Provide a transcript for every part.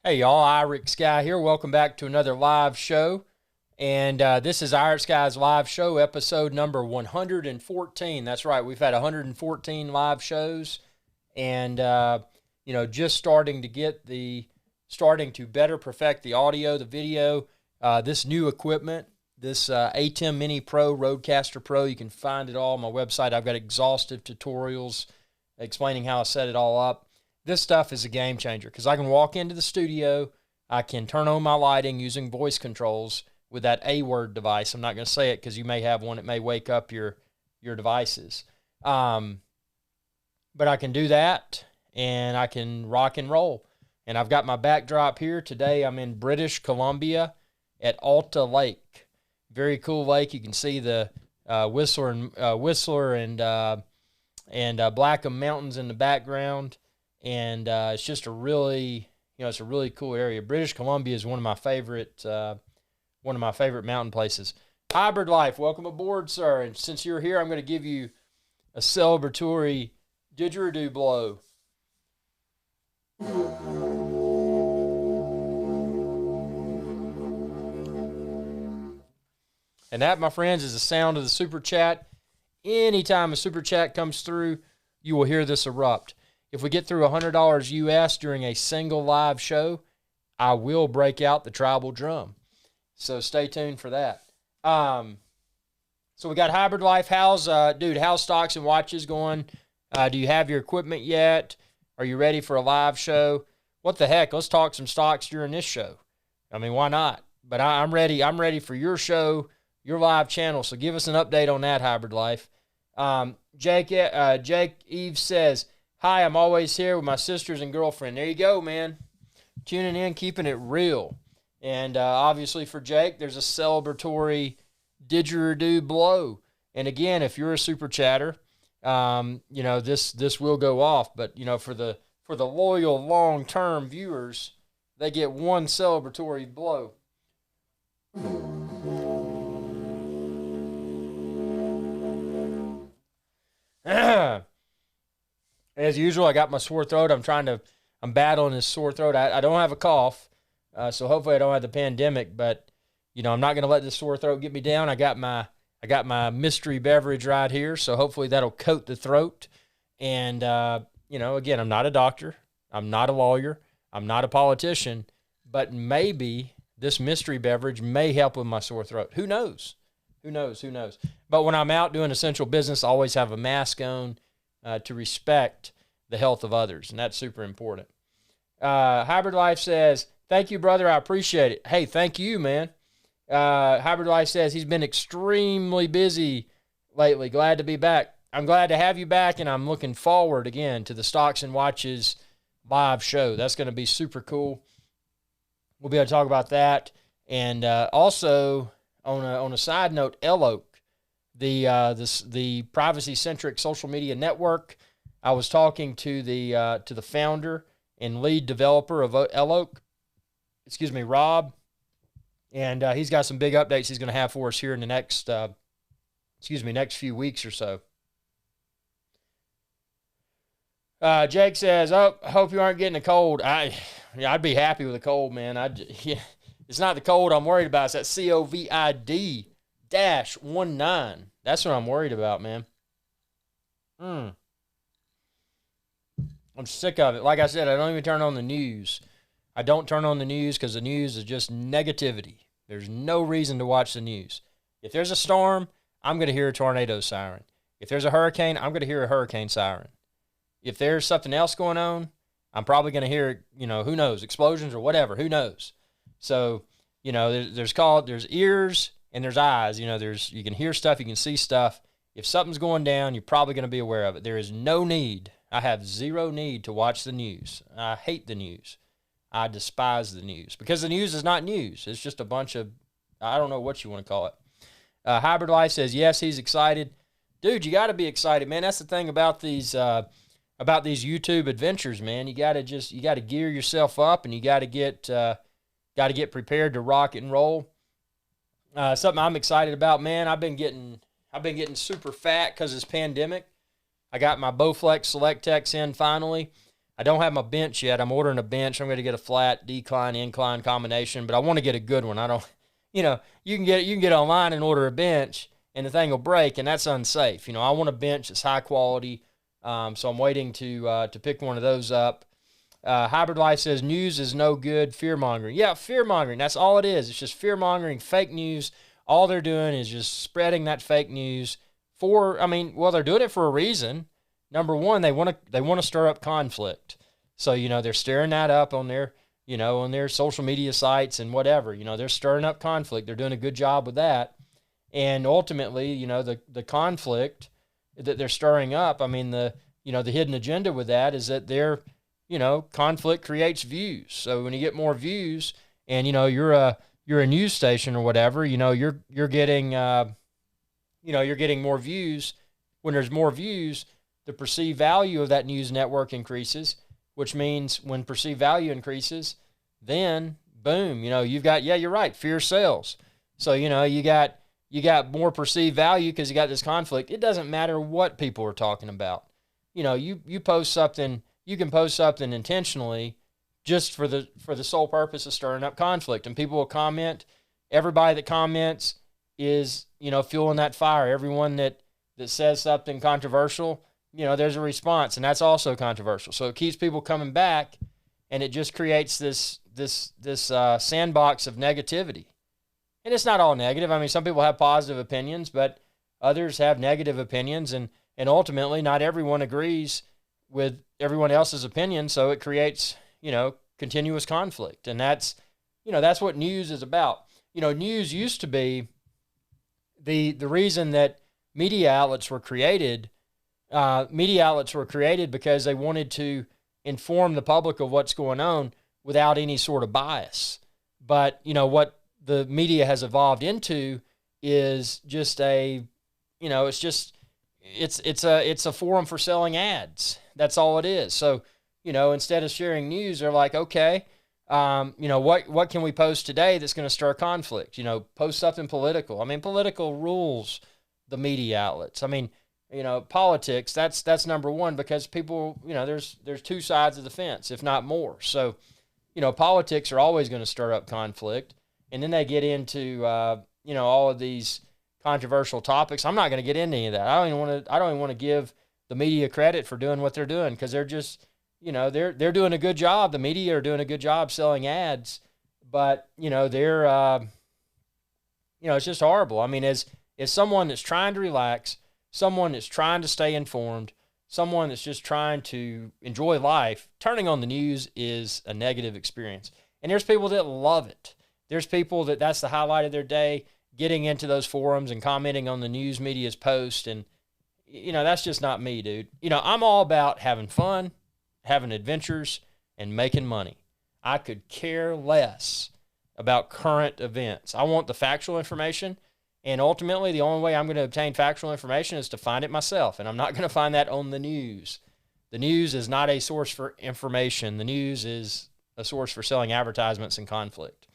Hey y'all, IrixGuy here. Welcome back to another live show. And this is IrixGuy's live show, episode number 114. That's right, we've had 114 live shows. And, just starting to better perfect the audio, the video, this new equipment, this ATEM Mini Pro, Rodecaster Pro. You can find it all on my website. I've got exhaustive tutorials explaining how I set it all up. This stuff is a game changer because I can walk into the studio, I can turn on my lighting using voice controls with that A-word device. I'm not going to say it because you may have one that may wake up your devices. But I can do that, and I can rock and roll. And I've got my backdrop here. Today I'm in British Columbia at Alta Lake. Very cool lake. You can see the Whistler and Blackham Mountains in the background. And it's just a really, it's a really cool area. British Columbia is one of my favorite mountain places. Hybrid Life, welcome aboard, sir. And since you're here, I'm going to give you a celebratory didgeridoo blow. And that, my friends, is the sound of the super chat. Anytime a super chat comes through, you will hear this erupt. If we get through $100 US during a single live show, I will break out the tribal drum. So stay tuned for that. So we got Hybrid Life. How's stocks and watches going? Do you have your equipment yet? Are you ready for a live show? What the heck? Let's talk some stocks during this show. I mean, why not? But I'm ready. I'm ready for your show, your live channel. So give us an update on that, Hybrid Life. Jake Eve says, hi, I'm always here with my sisters and girlfriend. There you go, man. Tuning in, keeping it real. And obviously for Jake, there's a celebratory didgeridoo blow. And again, if you're a super chatter, this will go off. But for the loyal long-term viewers, they get one celebratory blow. As usual, I got my sore throat. I'm battling this sore throat. I don't have a cough, so hopefully I don't have the pandemic, but, I'm not going to let this sore throat get me down. I got my mystery beverage right here, so hopefully that'll coat the throat. And, again, I'm not a doctor. I'm not a lawyer. I'm not a politician, but maybe this mystery beverage may help with my sore throat. Who knows? Who knows? But when I'm out doing essential business, I always have a mask on, to respect the health of others, and that's super important. Hybrid Life says, thank you, brother. I appreciate it. Hey, thank you, man. Hybrid Life says he's been extremely busy lately. Glad to be back. I'm glad to have you back, and I'm looking forward again to the Stocks and Watches live show. That's going to be super cool. We'll be able to talk about that. And also, on a side note, Eloke, the privacy-centric social media network. I was talking to the founder and lead developer of Eloke, Rob, and he's got some big updates he's going to have for us here in the next few weeks or so. Jake says, "Oh, I hope you aren't getting a cold." I'd be happy with a cold, man. It's not the cold I'm worried about. It's that COVID-19. That's what I'm worried about, man. I'm sick of it. Like I said, I don't even turn on the news. I don't turn on the news because the news is just negativity. There's no reason to watch the news. If there's a storm, I'm going to hear a tornado siren. If there's a hurricane, I'm going to hear a hurricane siren. If there's something else going on, I'm probably going to hear, who knows, explosions or whatever. Who knows? So, there's ears and there's eyes. You can hear stuff, you can see stuff. If something's going down, you're probably going to be aware of it. There is no need. I have zero need to watch the news. I hate the news. I despise the news because the news is not news. It's just a bunch of, I don't know what you want to call it. Hybrid Life says, yes, he's excited. Dude, you got to be excited, man. That's the thing about these YouTube adventures, man. You got to gear yourself up, and you got to get prepared to rock and roll. Something I'm excited about, man. I've been getting super fat because of this pandemic. I got my Bowflex Select Techs in finally. I don't have my bench yet. I'm ordering a bench. I'm going to get a flat, decline, incline combination, but I want to get a good one. I don't, you can get online and order a bench, and the thing will break, and that's unsafe. I want a bench that's high quality, so I'm waiting to pick one of those up. Hybrid Life says news is no good, fear mongering. Yeah, fear mongering. That's all it is. It's just fear mongering, fake news. All they're doing is just spreading that fake news they're doing it for a reason. Number one, they want to stir up conflict. So, they're stirring that up on their, on their social media sites and whatever. They're stirring up conflict. They're doing a good job with that. And ultimately, the conflict that they're stirring up, the hidden agenda with that is that they're, conflict creates views. So when you get more views and, you're a news station or whatever, you're getting, you're getting more views. When there's more views, the perceived value of that news network increases, which means when perceived value increases, then boom, you've got, you're right, fear sells. So, you got more perceived value because you got this conflict. It doesn't matter what people are talking about. You post something, you can post something intentionally just for the sole purpose of stirring up conflict, and people will comment. Everybody that comments is, fueling that fire. Everyone that says something controversial, there's a response, and that's also controversial. So it keeps people coming back, and it just creates this sandbox of negativity. And it's not all negative. Some people have positive opinions, but others have negative opinions, and ultimately not everyone agrees with everyone else's opinion, so it creates, continuous conflict. And that's what news is about. News used to be the reason that media outlets were created because they wanted to inform the public of what's going on without any sort of bias. But, what the media has evolved into is just it's a forum for selling ads. That's all it is. So, instead of sharing news, they're like, okay, what can we post today that's going to stir conflict? Post something political. Political rules the media outlets. Politics, that's number one, because people, there's two sides of the fence, if not more. So, politics are always going to stir up conflict. And then they get into, all of these controversial topics. I'm not going to get into any of that. I don't even want to give the media credit for doing what they're doing, because they're just, they're doing a good job. The media are doing a good job selling ads, but, they're, it's just horrible. As someone that's trying to relax, someone that's trying to stay informed, someone that's just trying to enjoy life, turning on the news is a negative experience. And there's people that love it. There's people that's the highlight of their day, getting into those forums and commenting on the news media's post. And, that's just not me, dude. I'm all about having fun, having adventures, and making money. I could care less about current events. I want the factual information. And ultimately, the only way I'm going to obtain factual information is to find it myself. And I'm not going to find that on the news. The news is not a source for information. The news is a source for selling advertisements and conflict.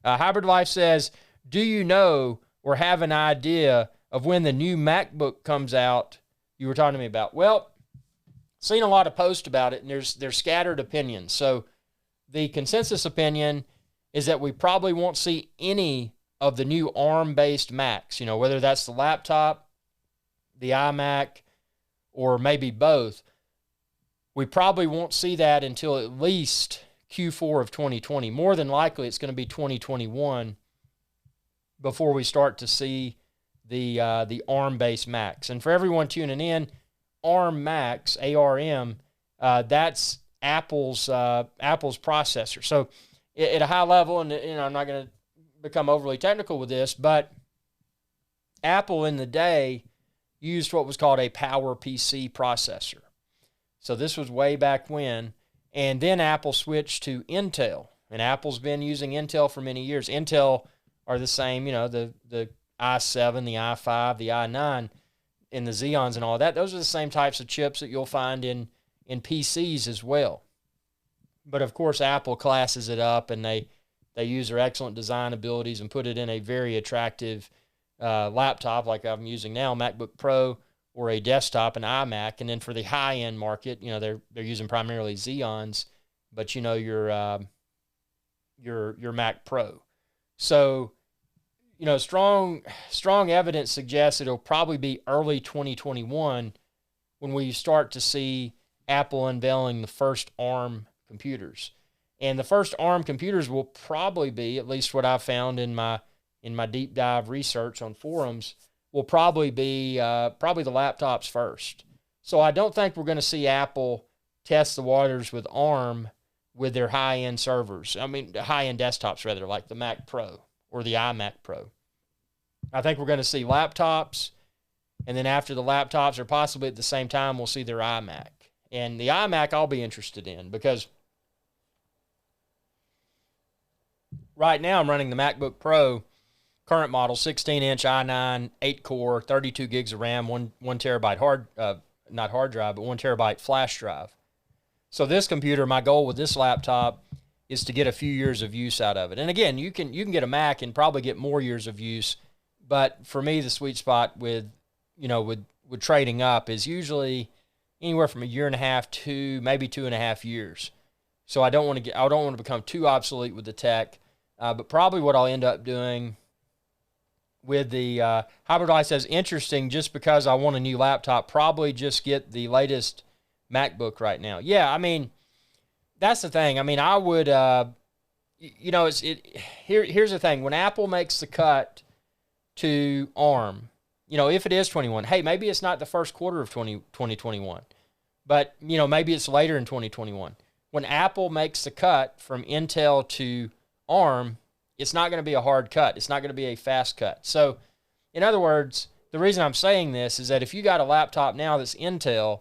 Hybrid Life says, do you know or have an idea of when the new MacBook comes out you were talking to me about? Well, seen a lot of posts about it, and there's scattered opinions. So the consensus opinion is that we probably won't see any of the new ARM-based Macs, whether that's the laptop, the iMac, or maybe both. We probably won't see that until at least Q4 of 2020. More than likely, it's going to be 2021 before we start to see the ARM-based Macs. And for everyone tuning in, ARM Macs, ARM, that's Apple's processor. So at a high level, and I'm not going to become overly technical with this, but Apple in the day used what was called a PowerPC processor. So this was way back when. And then Apple switched to Intel. And Apple's been using Intel for many years. Intel are the same, the i7, the i5, the i9, and the Xeons and all that. Those are the same types of chips that you'll find in PCs as well. But of course, Apple classes it up, and they use their excellent design abilities and put it in a very attractive laptop like I'm using now, MacBook Pro or a desktop, an iMac, and then for the high-end market, they're using primarily Xeons, but your Mac Pro. So, strong evidence suggests it'll probably be early 2021 when we start to see Apple unveiling the first ARM computers. And the first ARM computers will probably be, at least what I've found in my deep dive research on forums, will probably be the laptops first. So I don't think we're going to see Apple test the waters with ARM with their high-end servers. I mean, high-end desktops, rather, like the Mac Pro or the iMac Pro. I think we're going to see laptops, and then after the laptops, or possibly at the same time, we'll see their iMac. And the iMac I'll be interested in, because right now I'm running the MacBook Pro, current model, 16-inch i9, 8-core, 32 gigs of RAM, 1 terabyte not hard drive, but 1 terabyte flash drive. So this computer, my goal with this laptop is to get a few years of use out of it. And again, you can get a Mac and probably get more years of use, but for me, the sweet spot with trading up is usually anywhere from a year and a half to maybe 2.5 years. So I don't want to become too obsolete with the tech, but probably what I'll end up doing with the Hybrid Light says, interesting, just because I want a new laptop, probably just get the latest MacBook right now. Yeah, I mean, that's the thing. I mean, I would, here's the thing. When Apple makes the cut to ARM, if it is 21, hey, maybe it's not the first quarter of 2021, but, maybe it's later in 2021. When Apple makes the cut from Intel to ARM, it's not going to be a hard cut. It's not going to be a fast cut. So, in other words, the reason I'm saying this is that if you got a laptop now that's Intel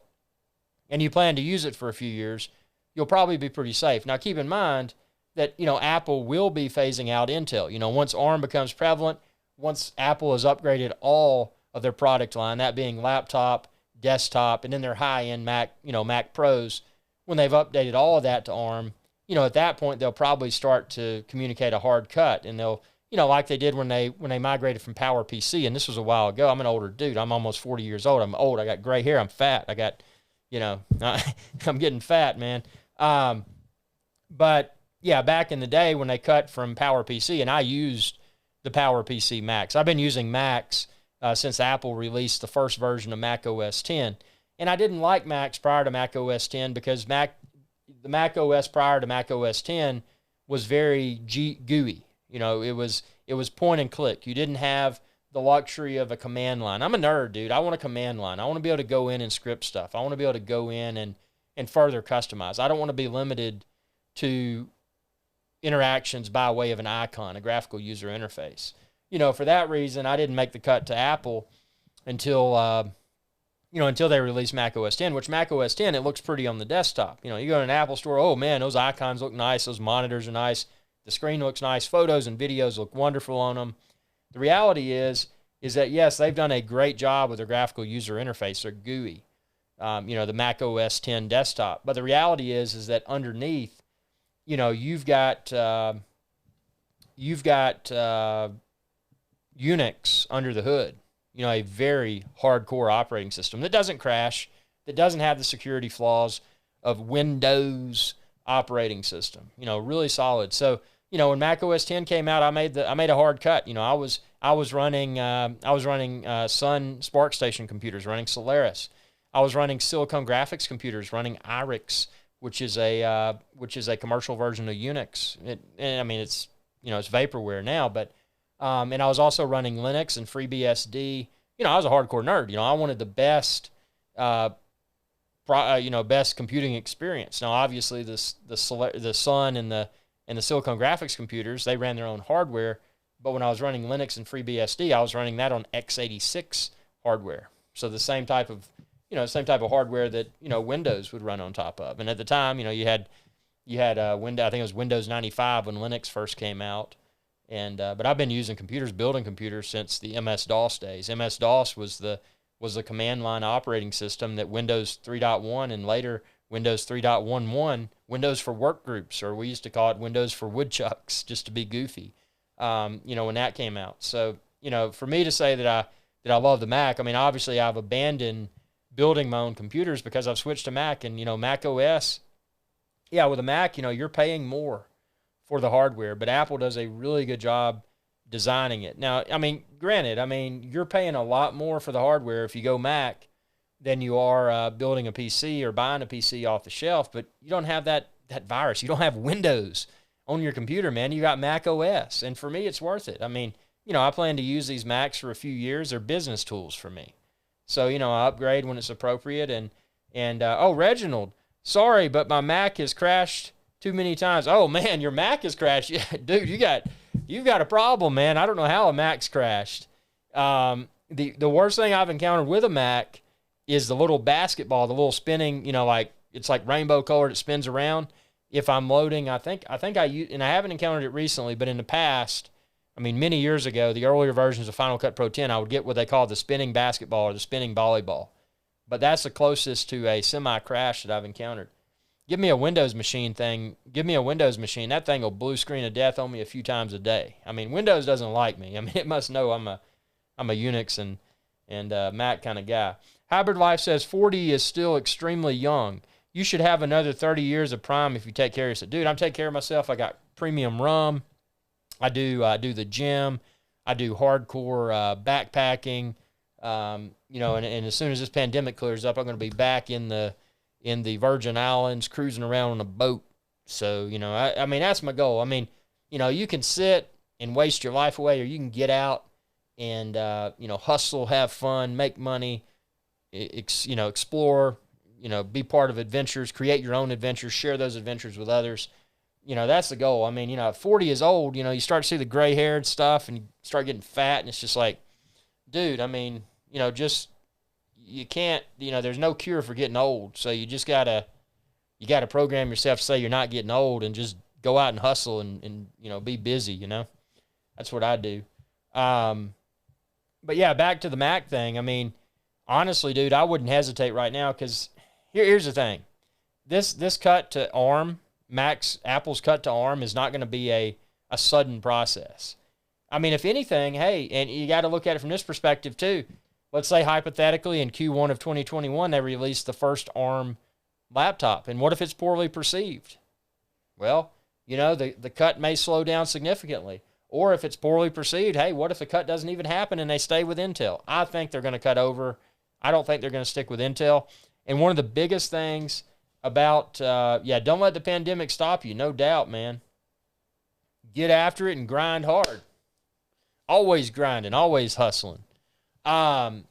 and you plan to use it for a few years, you'll probably be pretty safe. Now, keep in mind that, Apple will be phasing out Intel. Once ARM becomes prevalent, once Apple has upgraded all of their product line, that being laptop, desktop, and then their high-end Mac, Mac Pros, when they've updated all of that to ARM, at that point, they'll probably start to communicate a hard cut, and they'll, like they did when they migrated from PowerPC, and this was a while ago. I'm an older dude. I'm almost 40 years old. I'm old. I got gray hair. I'm fat. I got, I'm getting fat, man. But, yeah, back in the day when they cut from PowerPC, and I used the PowerPC Macs. I've been using Macs since Apple released the first version of Mac OS X. And I didn't like Macs prior to Mac OS X because the Mac OS prior to Mac OS X was very GUI. It was point and click. You didn't have the luxury of a command line. I'm a nerd, dude. I want a command line. I want to be able to go in and script stuff. I want to be able to go in and further customize. I don't want to be limited to interactions by way of an icon, a graphical user interface. For that reason, I didn't make the cut to Apple until they released Mac OS X, which Mac OS X, it looks pretty on the desktop. You go to an Apple store, oh man, those icons look nice, those monitors are nice, the screen looks nice, photos and videos look wonderful on them. The reality is that, yes, they've done a great job with their graphical user interface, their GUI, the Mac OS X desktop. But the reality is that underneath, you've got Unix under the hood. A very hardcore operating system that doesn't crash, that doesn't have the security flaws of Windows operating system. Really solid. So, when Mac OS X came out, I made a hard cut. I was running Sun Spark Station computers, running Solaris. I was running Silicon Graphics computers, running IrixGuy's, which is a commercial version of Unix. It's vaporware now, but and I was also running Linux and FreeBSD. I was a hardcore nerd. I wanted the best, best computing experience. Now, obviously, the Sun and the Silicon Graphics computers, they ran their own hardware. But when I was running Linux and FreeBSD, I was running that on x86 hardware. So the same type of hardware that Windows would run on top of. And at the time, you had Windows. I think it was Windows 95 when Linux first came out. And but I've been using building computers since the MS-DOS days. MS-DOS was the command line operating system that Windows 3.1 and later Windows 3.11, Windows for workgroups, or we used to call it Windows for woodchucks, just to be goofy, when that came out. So, for me to say that that I love the Mac. I mean, obviously I've abandoned building my own computers because I've switched to Mac, and, Mac OS. Yeah, with a Mac, you're paying more for the hardware, but Apple does a really good job designing it. Now, I mean, granted, you're paying a lot more for the hardware if you go Mac than you are building a PC or buying a PC off the shelf, but you don't have that virus. You don't have Windows on your computer, man. You got Mac OS, and for me, it's worth it. I mean, I plan to use these Macs for a few years. They're business tools for me. So, I upgrade when it's appropriate. And oh, Reginald, sorry, but my Mac has crashed too many times. Oh, man, your Mac has crashed. Yeah, dude, you've got a problem, man. I don't know how a Mac's crashed. The worst thing I've encountered with a Mac is the little basketball, the little spinning, it's like rainbow colored, it spins around. If I'm loading, I think I use, and I haven't encountered it recently, but in the past, many years ago, the earlier versions of Final Cut Pro 10, I would get what they call the spinning basketball or the spinning volleyball. But that's the closest to a semi-crash that I've encountered. Give me a Windows machine. That thing will blue screen of death on me a few times a day. Windows doesn't like me. It must know I'm a Unix and Mac kind of guy. Hybrid Life says 40 is still extremely young. You should have another 30 years of prime if you take care of yourself. Dude, I'm taking care of myself. I got premium rum. I do the gym. I do hardcore backpacking. And as soon as this pandemic clears up, I'm going to be back in the Virgin Islands cruising around on a boat. So, that's my goal. You can sit and waste your life away, or you can get out and, hustle, have fun, make money, explore, be part of adventures, create your own adventures, share those adventures with others. That's the goal. 40 is old, you start to see the gray haired stuff and you start getting fat, and it's just like, dude, you can't, there's no cure for getting old. So you just gotta program yourself to say you're not getting old and just go out and hustle and be busy, That's what I do. But yeah, back to the Mac thing. Honestly, dude, I wouldn't hesitate right now, because here's the thing. This cut to ARM, Apple's cut to ARM, is not going to be a sudden process. If anything, hey, and you got to look at it from this perspective too. Let's say hypothetically in Q1 of 2021 they released the first ARM laptop, and what if it's poorly perceived? Well, the cut may slow down significantly. Or if it's poorly perceived, hey, what if the cut doesn't even happen and they stay with Intel? I think they're going to cut over. I don't think they're going to stick with Intel. And one of the biggest things about, don't let the pandemic stop you, no doubt, man. Get after it and grind hard. Always grinding, always hustling. But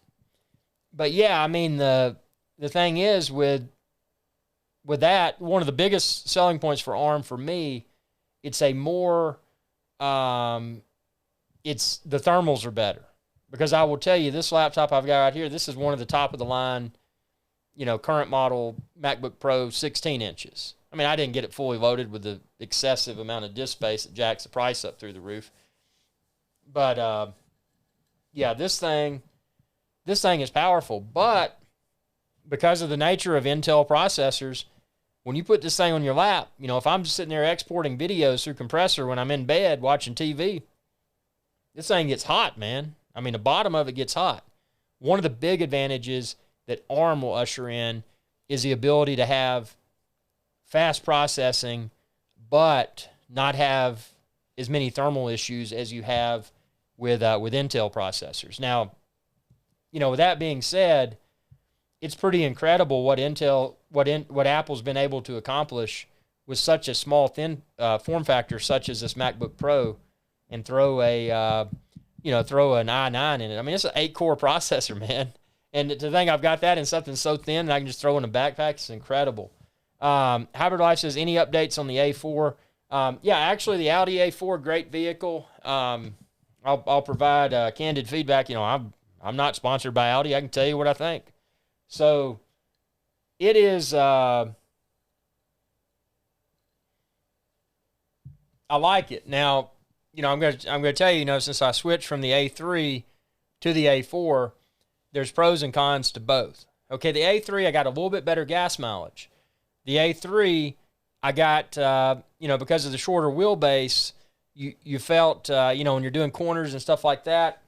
yeah, the thing is with that, one of the biggest selling points for ARM for me, it's a more, it's the thermals are better, because I will tell you, this laptop I've got right here, this is one of the top of the line, current model MacBook Pro 16 inches. I didn't get it fully loaded with the excessive amount of disk space that jacks the price up through the roof. But, yeah, this thing is powerful, but because of the nature of Intel processors, when you put this thing on your lap, if I'm just sitting there exporting videos through compressor when I'm in bed watching TV, this thing gets hot, man. The bottom of it gets hot. One of the big advantages that ARM will usher in is the ability to have fast processing, but not have as many thermal issues as you have with Intel processors. Now, with that being said, it's pretty incredible what Apple's been able to accomplish with such a small, thin form factor such as this MacBook Pro, and throw an i9 in it. It's an 8-core processor, man. And to think I've got that in something so thin and I can just throw in a backpack, it's incredible. Hybrid Life says, any updates on the A4? Yeah, actually, the Audi A4, great vehicle. I'll provide candid feedback. I'm not sponsored by Audi. I can tell you what I think. So it is, I like it. Now, I'm going to tell you, since I switched from the A3 to the A4, there's pros and cons to both. Okay, the A3, I got a little bit better gas mileage. The A3, I got, because of the shorter wheelbase, you felt, when you're doing corners and stuff like that,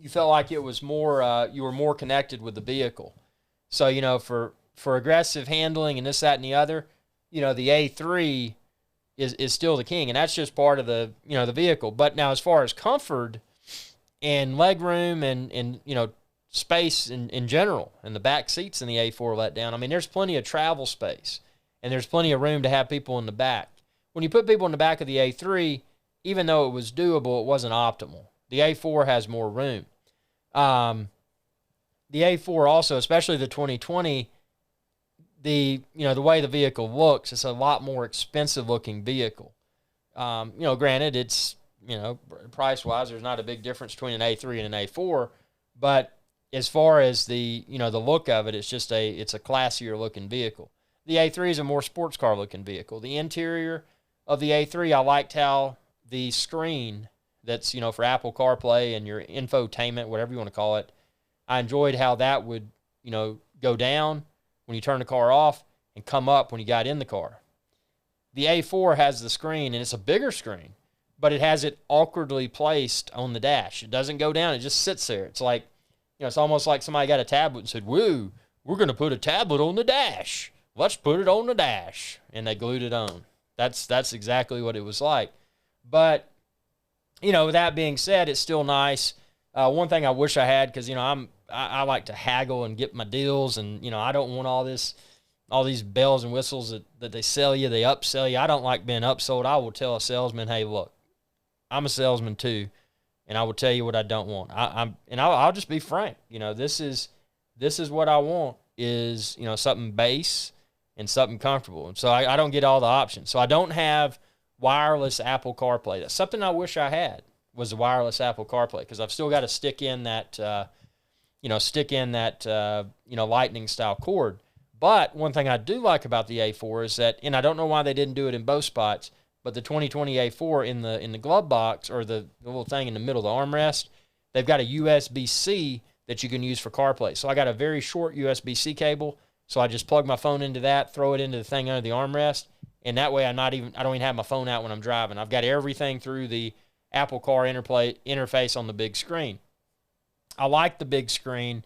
you felt like it was more, you were more connected with the vehicle. So, for aggressive handling and this, that, and the other, the A3 is still the king, and that's just part of the, the vehicle. But now as far as comfort and leg room and space in general, and the back seats in the A4 let down, I mean, there's plenty of travel space, and there's plenty of room to have people in the back. When you put people in the back of the A3, even though it was doable, it wasn't optimal. The A4 has more room. The A4 also, especially the 2020, the way the vehicle looks, it's a lot more expensive looking vehicle. Granted, it's, price wise, there's not a big difference between an A3 and an A4, but as far as the, the look of it, it's a classier looking vehicle. The A3 is a more sports car looking vehicle. The interior of the A3, I liked how the screen that's, for Apple CarPlay and your infotainment, whatever you want to call it, I enjoyed how that would, go down when you turn the car off and come up when you got in the car. The A4 has the screen, and it's a bigger screen, but it has it awkwardly placed on the dash. It doesn't go down. It just sits there. It's like, it's almost like somebody got a tablet and said, woo, we're going to put a tablet on the dash. Let's put it on the dash. And they glued it on. That's exactly what it was like. But, with that being said, it's still nice. One thing I wish I had, because, I like to haggle and get my deals, and, I don't want all these bells and whistles that they sell you, they upsell you. I don't like being upsold. I will tell a salesman, hey, look, I'm a salesman too, and I will tell you what I don't want. I'll just be frank. This is what I want is, something base and something comfortable. And so I don't get all the options. So I don't have wireless Apple CarPlay. That's something I wish I had, was the wireless Apple CarPlay, because I've still got to stick in that lightning style cord. But one thing I do like about the A4 is that, and I don't know why they didn't do it in both spots, but the 2020 A4 in the glove box, or the little thing in the middle of the armrest, they've got a USB-C that you can use for CarPlay. So I got a very short USB-C cable, so I just plug my phone into that, throw it into the thing under the armrest, and that way I don't even have my phone out when I'm driving. I've got everything through the Apple Car interface on the big screen. I like the big screen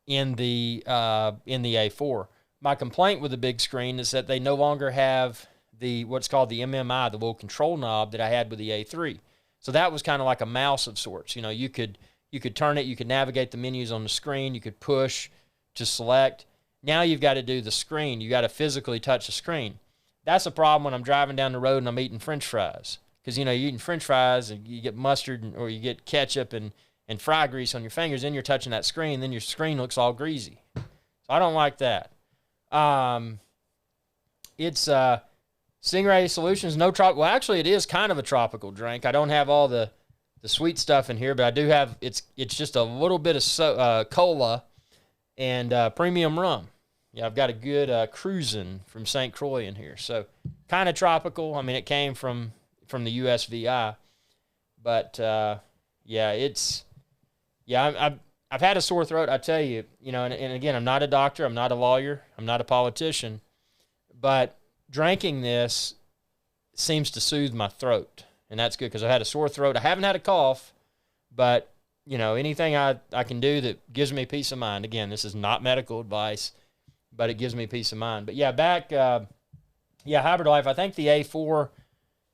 in the A4. My complaint with the big screen is that they no longer have what's called the MMI, the little control knob that I had with the A3. So that was kind of like a mouse of sorts. You could turn it, you could navigate the menus on the screen, you could push to select. Now you've got to do the screen. You got to physically touch the screen. That's a problem when I'm driving down the road and I'm eating French fries. Because, you're eating French fries and you get mustard or you get ketchup and fry grease on your fingers, then you're touching that screen, then your screen looks all greasy. So I don't like that. It's Stingray Solutions, no tropical. Well, actually, it is kind of a tropical drink. I don't have all the sweet stuff in here, but I do have, it's just a little bit of cola and premium rum. Yeah, I've got a good cruisin' from St. Croix in here. So kind of tropical. I mean, it came from the USVI. But, I've had a sore throat, I tell you, and again, I'm not a doctor, I'm not a lawyer, I'm not a politician, but drinking this seems to soothe my throat, and that's good because I had a sore throat. I haven't had a cough, but, anything I can do that gives me peace of mind. Again, this is not medical advice, but it gives me peace of mind. But, Hybrid Life, I think the A4,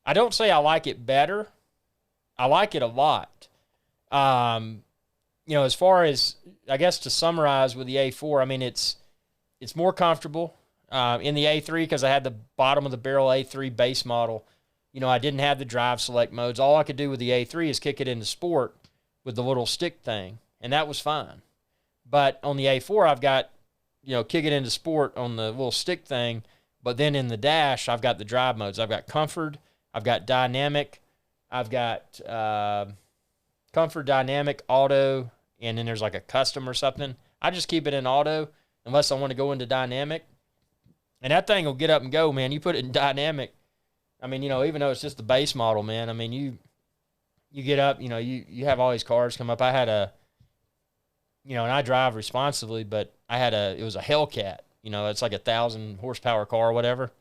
I don't say I like it better. I like it a lot. As far as, I guess to summarize with the A4, I mean, it's more comfortable. In the A3, because I had the bottom of the barrel A3 base model, I didn't have the drive select modes. All I could do with the A3 is kick it into sport with the little stick thing, and that was fine. But on the A4, I've got, kick it into sport on the little stick thing, but then in the dash, I've got the drive modes. I've got comfort, I've got dynamic, I've got comfort, dynamic, auto, and then there's like a custom or something. I just keep it in auto unless I want to go into dynamic. And that thing will get up and go, man. You put it in dynamic. I mean, even though it's just the base model, man, I mean, you get up, you have all these cars come up. I had and I drive responsibly, but it was a Hellcat. It's like 1,000 horsepower car or whatever.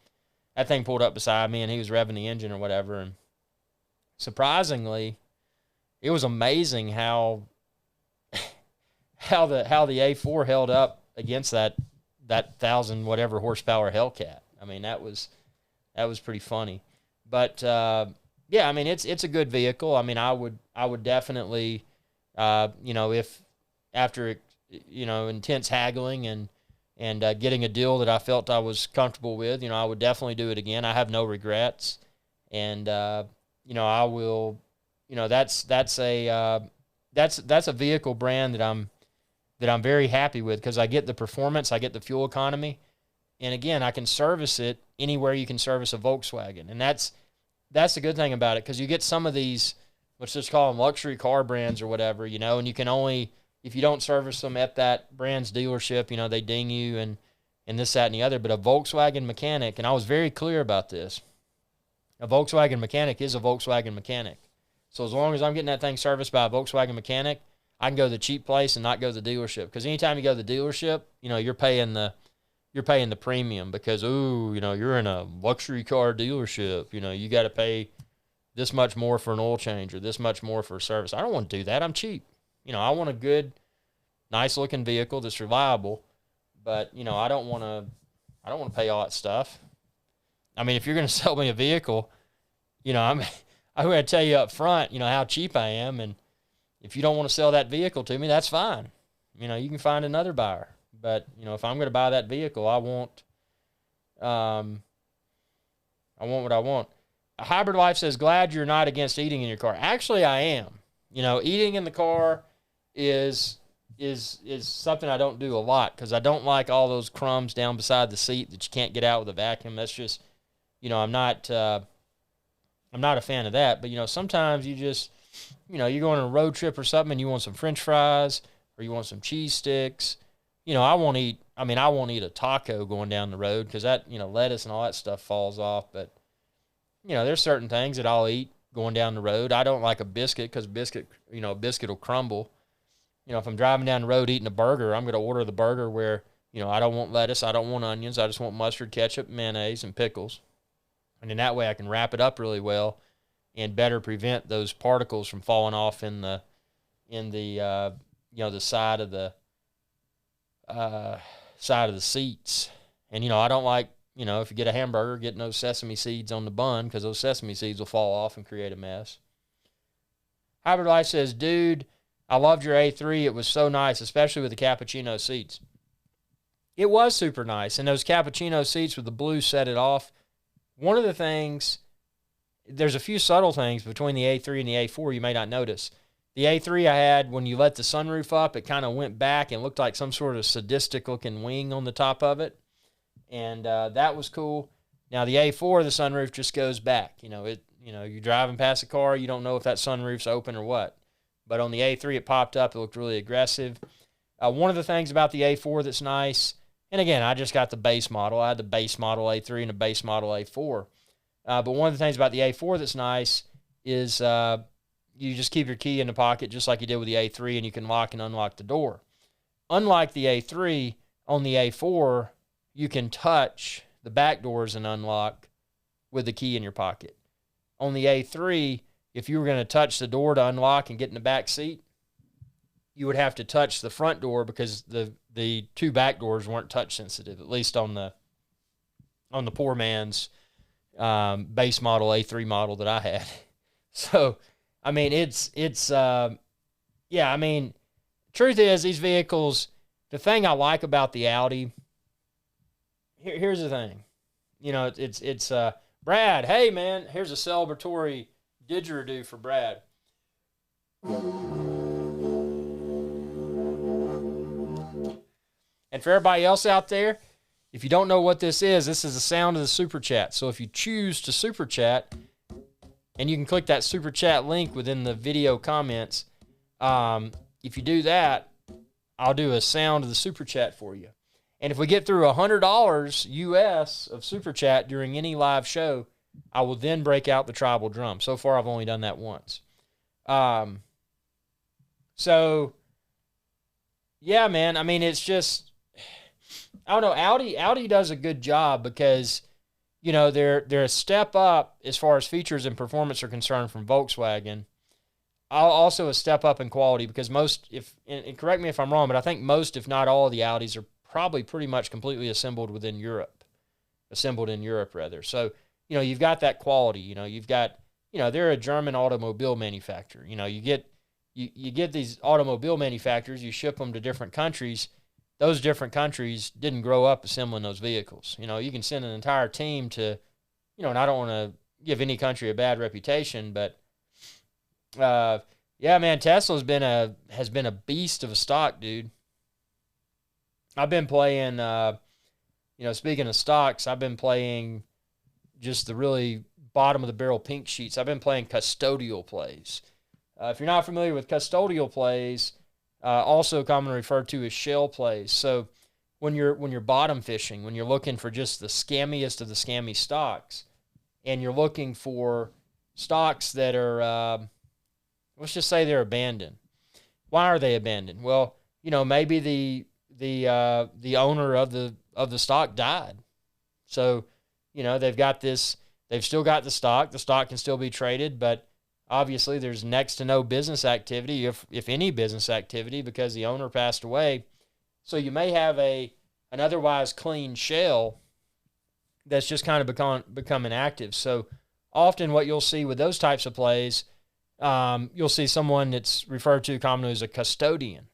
That thing pulled up beside me, and he was revving the engine or whatever. And surprisingly, it was amazing how how the A4 held up against that 1,000 whatever horsepower Hellcat. I mean, that was pretty funny. But yeah, I mean, it's a good vehicle. I mean, I would definitely, if after intense haggling and getting a deal that I felt I was comfortable with, I would definitely do it again. I have no regrets, and I will. That's a vehicle brand that I'm very happy with, because I get the performance, I get the fuel economy, and again, I can service it anywhere you can service a Volkswagen, and that's the good thing about it, because you get some of these, let's just call them luxury car brands or whatever, and you can only, if you don't service them at that brand's dealership, they ding you and this, that, and the other. But a Volkswagen mechanic, and I was very clear about this, a Volkswagen mechanic is a Volkswagen mechanic. So as long as I'm getting that thing serviced by a Volkswagen mechanic, I can go to the cheap place and not go to the dealership. Because anytime you go to the dealership, you're paying the premium, because you're in a luxury car dealership. You got to pay this much more for an oil change or this much more for a service. I don't want to do that. I'm cheap. I want a good, nice looking vehicle that's reliable, but I don't want to pay all that stuff. I mean, if you're going to sell me a vehicle, I'm going to tell you up front, how cheap I am, and if you don't want to sell that vehicle to me, that's fine. You can find another buyer. But, if I'm going to buy that vehicle, I want what I want. A Hybrid Life says, glad you're not against eating in your car. Actually, I am. Eating in the car is something I don't do a lot, because I don't like all those crumbs down beside the seat that you can't get out with a vacuum. That's just, I'm not a fan of that. But, sometimes you just, you're going on a road trip or something and you want some French fries or you want some cheese sticks. I won't eat a taco going down the road, because that, lettuce and all that stuff falls off. But, there's certain things that I'll eat going down the road. I don't like a biscuit, because biscuit will crumble. If I'm driving down the road eating a burger, I'm going to order the burger where, I don't want lettuce, I don't want onions, I just want mustard, ketchup, mayonnaise, and pickles. And then that way I can wrap it up really well and better prevent those particles from falling off in the side of the seats. And, I don't like, if you get a hamburger, getting those sesame seeds on the bun, because those sesame seeds will fall off and create a mess. Hybrid Life says, dude, I loved your A3. It was so nice, especially with the cappuccino seats. It was super nice. And those cappuccino seats with the blue set it off. One of the things, there's a few subtle things between the A3 and the A4 you may not notice. The A3 I had, when you let the sunroof up, it kind of went back and looked like some sort of sadistic-looking wing on the top of it. And that was cool. Now, the A4, the sunroof just goes back. You're driving past a car, you don't know if that sunroof's open or what. But on the A3, it popped up. It looked really aggressive. One of the things about the A4 that's nice, and again, I just got the base model. I had the base model A3 and the base model A4. But one of the things about the A4 that's nice is you just keep your key in the pocket just like you did with the A3, and you can lock and unlock the door. Unlike the A3, on the A4, you can touch the back doors and unlock with the key in your pocket. On the A3, if you were going to touch the door to unlock and get in the back seat, you would have to touch the front door, because the two back doors weren't touch sensitive, at least on the poor man's base model A3 model that I had. So, I mean, truth is, these vehicles, the thing I like about the Audi, here's the thing, it's Brad, hey man, here's a celebratory didgeridoo for Brad. And for everybody else out there, if you don't know what this is the sound of the Super Chat. So if you choose to Super Chat, and you can click that Super Chat link within the video comments, if you do that, I'll do a sound of the Super Chat for you. And if we get through $100 US of Super Chat during any live show, I will then break out the tribal drum. So far, I've only done that once. So, yeah, man. I mean, it's just, I don't know. Audi does a good job, because, they're a step up as far as features and performance are concerned from Volkswagen. also a step up in quality, because most, and correct me if I'm wrong, but I think most, if not all, of the Audis are probably pretty much completely assembled in Europe. So, you've got that quality. You've got, they're a German automobile manufacturer. You get these automobile manufacturers, you ship them to different countries. Those different countries didn't grow up assembling those vehicles. You can send an entire team to, and I don't want to give any country a bad reputation, but yeah, man, Tesla's has been a beast of a stock, dude. I've been playing, speaking of stocks, I've been playing just the really bottom of the barrel pink sheets. I've been playing custodial plays. If you're not familiar with custodial plays, also commonly referred to as shell plays. So when you're bottom fishing, when you're looking for just the scammiest of the scammy stocks, and you're looking for stocks that are, let's just say they're abandoned. Why are they abandoned? Well, maybe the owner of the stock died. So, they've still got the stock. The stock can still be traded, but obviously there's next to no business activity, if any business activity, because the owner passed away. So you may have an otherwise clean shell that's just kind of become inactive. So often what you'll see with those types of plays, you'll see someone that's referred to commonly as a custodian.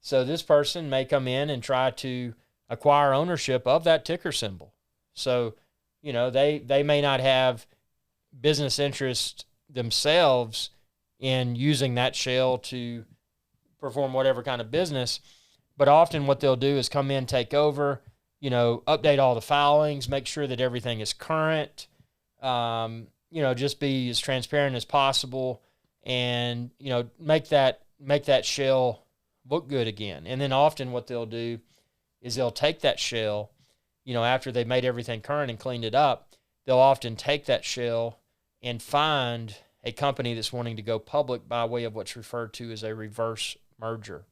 So this person may come in and try to acquire ownership of that ticker symbol. So, they may not have business interest themselves in using that shell to perform whatever kind of business, but often what they'll do is come in, take over, update all the filings, make sure that everything is current, just be as transparent as possible, and, make that shell look good again. And then often what they'll do is they'll take that shell, after they've made everything current and cleaned it up, they'll often take that shell and find a company that's wanting to go public by way of what's referred to as a reverse merger.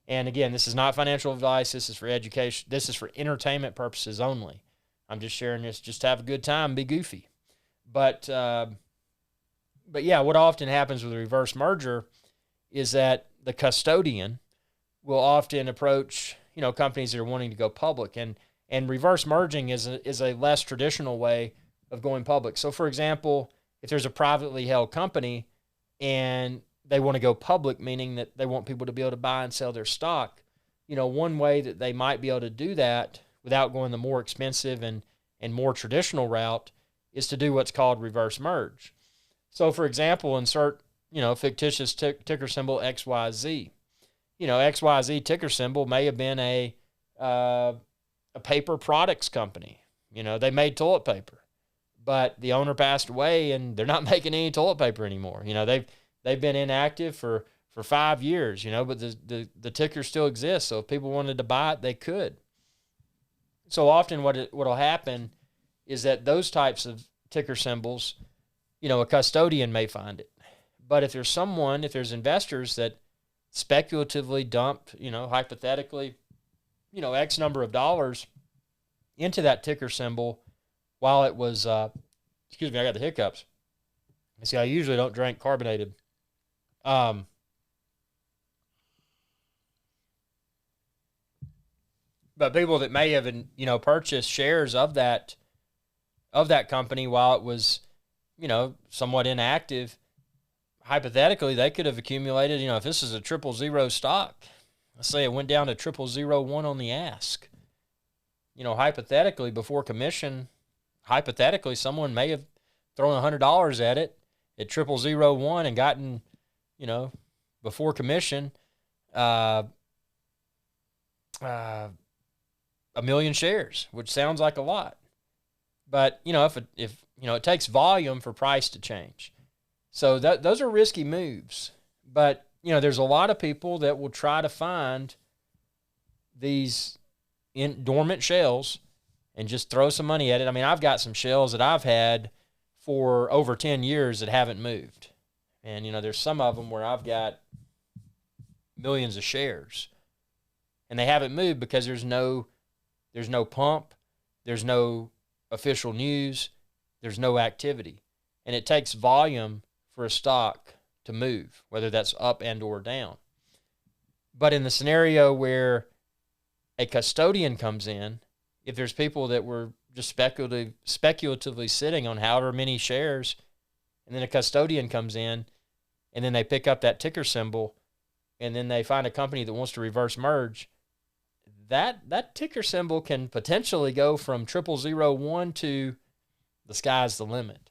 And again, this is not financial advice. This is for education. This is for entertainment purposes only. I'm just sharing this just to have a good time, be goofy. But yeah, what often happens with a reverse merger is that the custodian will often approach, companies that are wanting to go public. And reverse merging is a less traditional way of going public. So, for example, if there's a privately held company and they want to go public, meaning that they want people to be able to buy and sell their stock, one way that they might be able to do that without going the more expensive and more traditional route is to do what's called reverse merge. So, for example, insert, fictitious ticker symbol XYZ. XYZ ticker symbol may have been a paper products company. They made toilet paper, but the owner passed away and they're not making any toilet paper anymore. They've been inactive for 5 years, but the ticker still exists. So if people wanted to buy it, they could. So often what'll happen is that those types of ticker symbols, a custodian may find it. But if there's investors that speculatively dump, hypothetically, X number of dollars into that ticker symbol while it was, excuse me, I got the hiccups. See, I usually don't drink carbonated. But people that may have, purchased shares of that company while it was, somewhat inactive, hypothetically, they could have accumulated, if this is a 000 stock, let's say it went down to 0001 on the ask. Hypothetically, before commission, someone may have thrown $100 at it at 0001 and gotten, before commission, 1 million shares, which sounds like a lot. But, if it takes volume for price to change. So those are risky moves. But, there's a lot of people that will try to find these dormant shells and just throw some money at it. I mean, I've got some shells that I've had for over 10 years that haven't moved. And, there's some of them where I've got millions of shares. And they haven't moved because there's no pump, there's no official news, there's no activity. And it takes volume for a stock to move, whether that's up and or down. But in the scenario where a custodian comes in, if there's people that were just speculatively sitting on however many shares, and then a custodian comes in, and then they pick up that ticker symbol, and then they find a company that wants to reverse merge, that ticker symbol can potentially go from 0001 to the sky's the limit.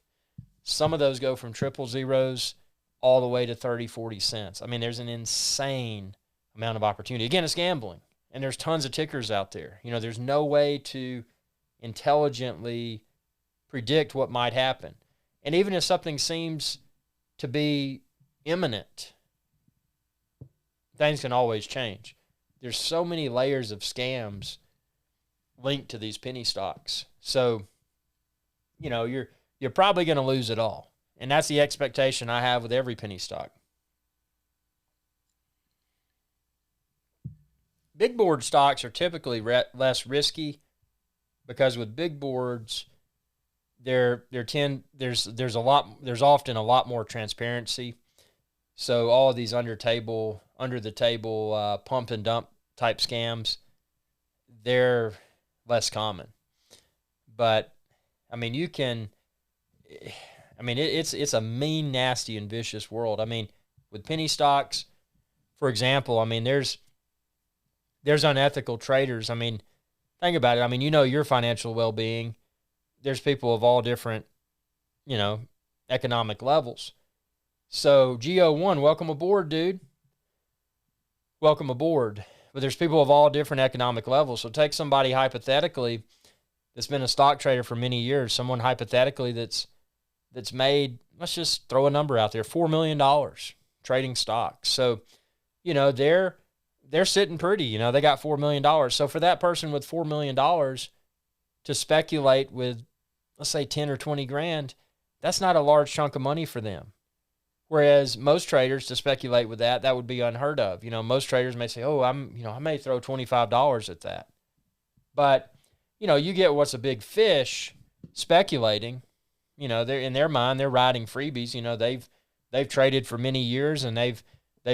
Some of those go from 000s all the way to 30, 40 cents. I mean, there's an insane amount of opportunity. Again, it's gambling, and there's tons of tickers out there. You know, there's no way to intelligently predict what might happen. And even if something seems to be imminent, things can always change. There's so many layers of scams linked to these penny stocks. So, you know, you're probably going to lose it all. And that's the expectation I have with every penny stock. Big board stocks are typically less risky because with big boards, there's often a lot more transparency. So all of these under the table pump and dump type scams, they're less common. But I mean, it's a mean, nasty, and vicious world. I mean, with penny stocks, for example, I mean, there's unethical traders. I mean, think about it. I mean, you know your financial well-being. There's people of all different, economic levels. So, GO1, welcome aboard, dude. Welcome aboard. But there's people of all different economic levels. So take somebody hypothetically that's been a stock trader for many years, someone hypothetically that's made, let's just throw a number out there, $4 million trading stocks. So, they're sitting pretty. They got $4 million. So for that person with $4 million to speculate with, let's say 10 or 20 grand, that's not a large chunk of money for them. Whereas most traders to speculate with that would be unheard of. Most traders may say, I may throw $25 at that. But, you get what's a big fish speculating. They're in their mind, they're riding freebies. They've traded for many years and they've